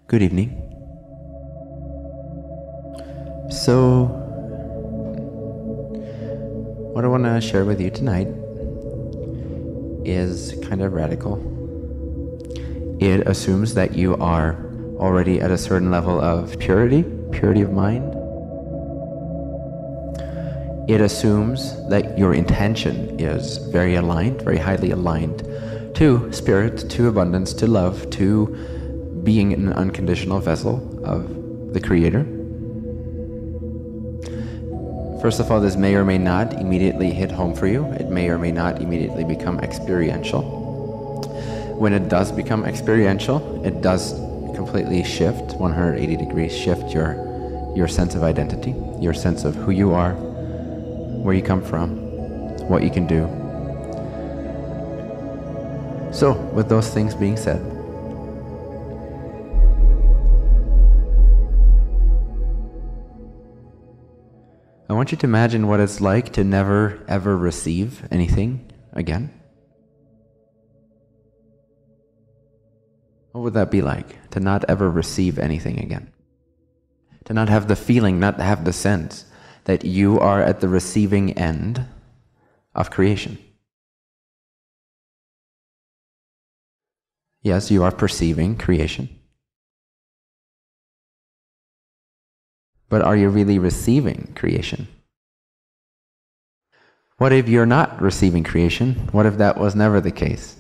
Good evening. So, what I want to share with you tonight is kind of radical. It assumes that you are already at a certain level of purity of mind. It assumes that your intention is very aligned, very highly aligned to spirit, to abundance, to love, to being an unconditional vessel of the Creator. First of all, this may or may not immediately hit home for you. It may or may not immediately become experiential. When it does become experiential, it does completely shift, 180 degrees shift your sense of identity, your sense of who you are, where you come from, what you can do. So, with those things being said, I want you to imagine what it's like to never ever receive anything again. What would that be like, to not ever receive anything again? To not have the feeling, not have the sense that you are at the receiving end of creation. Yes, you are perceiving creation. But are you really receiving creation? What if you're not receiving creation? What if that was never the case?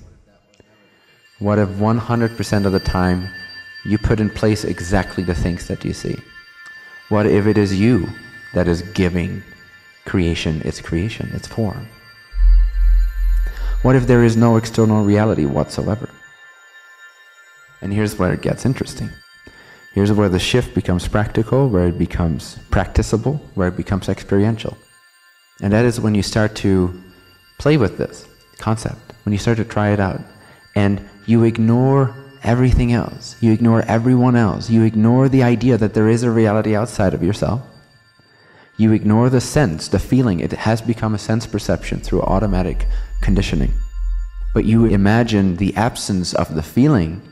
What if 100% of the time you put in place exactly the things that you see? What if it is you that is giving creation, its form? What if there is no external reality whatsoever? And here's where it gets interesting. Here's where the shift becomes practical, where it becomes practicable, where it becomes experiential. And that is when you start to play with this concept, when you start to try it out, and you ignore everything else, you ignore everyone else, you ignore the idea that there is a reality outside of yourself, you ignore the sense, the feeling. It has become a sense perception through automatic conditioning. But you imagine the absence of the feeling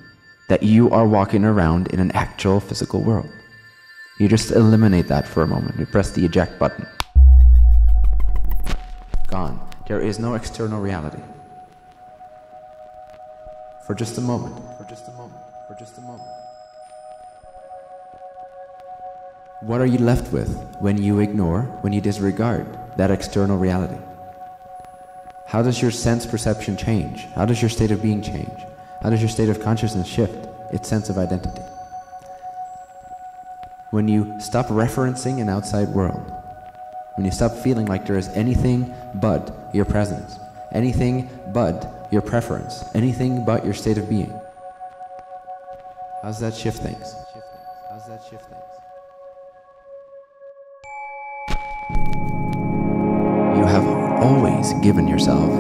that you are walking around in an actual physical world. You just eliminate that for a moment. You press the eject button. Gone. There is no external reality. For just a moment. What are you left with when you ignore, when you disregard that external reality? How does your sense perception change? How does your state of being change? How does your state of consciousness shift its sense of identity? When you stop referencing an outside world, when you stop feeling like there is anything but your presence, anything but your preference, anything but your state of being, how does that shift things? You have always given yourself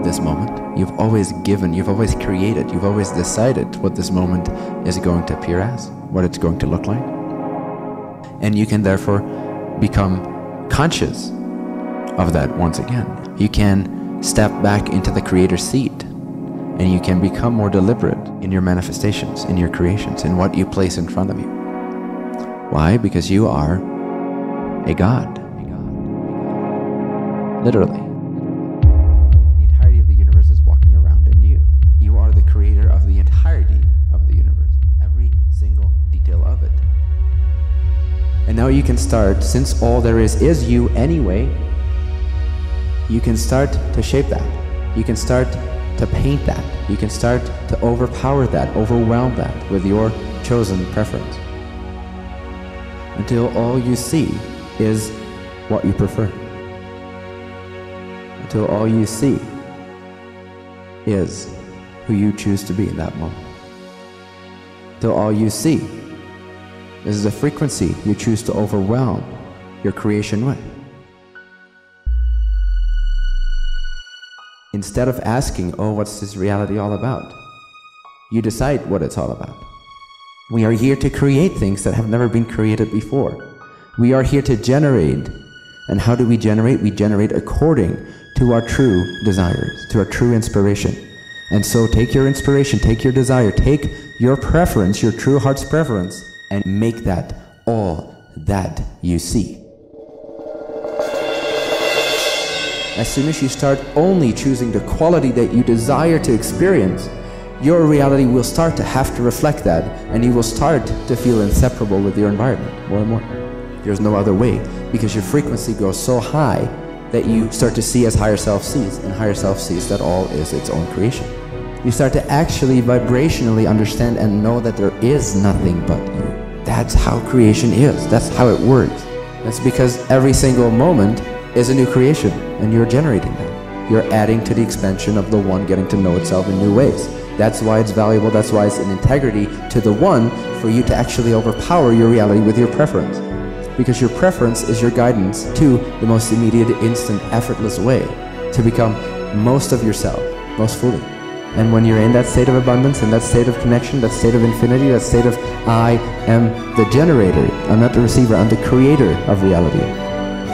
this moment. You've always given, you've always created, you've always decided what this moment is going to appear as, what it's going to look like. And you can therefore become conscious of that once again. You can step back into the creator's seat, and you can become more deliberate in your manifestations, in your creations, in what you place in front of you. Why? Because you are a God. Literally. The entirety of the universe is walking around in you. You are the creator of the entirety of the universe. Every single detail of it. And now you can start, since all there is you anyway, you can start to shape that. You can start to paint that. You can start to overpower that, overwhelm that with your chosen preference. Until all you see is what you prefer. Until all you see is who you choose to be in that moment. Until all you see is the frequency you choose to overwhelm your creation with. Instead of asking, oh, what's this reality all about? You decide what it's all about. We are here to create things that have never been created before. We are here to generate. And how do we generate? We generate according to our true desires, to our true inspiration, And so take your inspiration, take your desire, take your preference, your true heart's preference, and make that all that you see. As soon as you start only choosing the quality that you desire to experience, your reality will start to have to reflect that, and you will start to feel inseparable with your environment more and more. There's no other way, because your frequency goes so high that you start to see as higher self sees, and higher self sees that all is its own creation. You start to actually vibrationally understand and know that there is nothing but you. That's how creation is. That's how it works. That's because every single moment is a new creation, and you're generating that. You're adding to the expansion of the one getting to know itself in new ways. That's why it's valuable, that's why it's in integrity to the one for you to actually overpower your reality with your preference. Because your preference is your guidance to the most immediate, instant, effortless way to become most of yourself, most fully. And when you're in that state of abundance, in that state of connection, that state of infinity, that state of I am the generator, I'm not the receiver, I'm the creator of reality.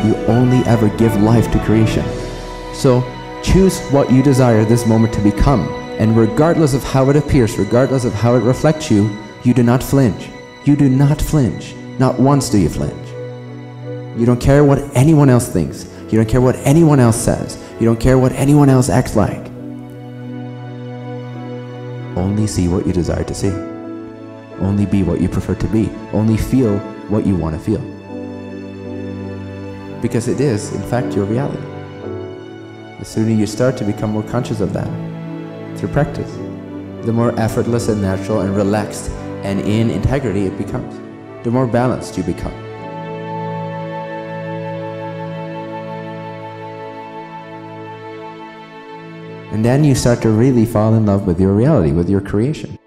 You only ever give life to creation. So choose what you desire this moment to become. And regardless of how it appears, regardless of how it reflects you, you do not flinch. You do not flinch. Not once do you flinch. You don't care what anyone else thinks. You don't care what anyone else says. You don't care what anyone else acts like. Only see what you desire to see. Only be what you prefer to be. Only feel what you want to feel. Because it is, in fact, your reality. The sooner you start to become more conscious of that, through practice, the more effortless and natural and relaxed and in integrity it becomes. The more balanced you become. And then you start to really fall in love with your reality, with your creation.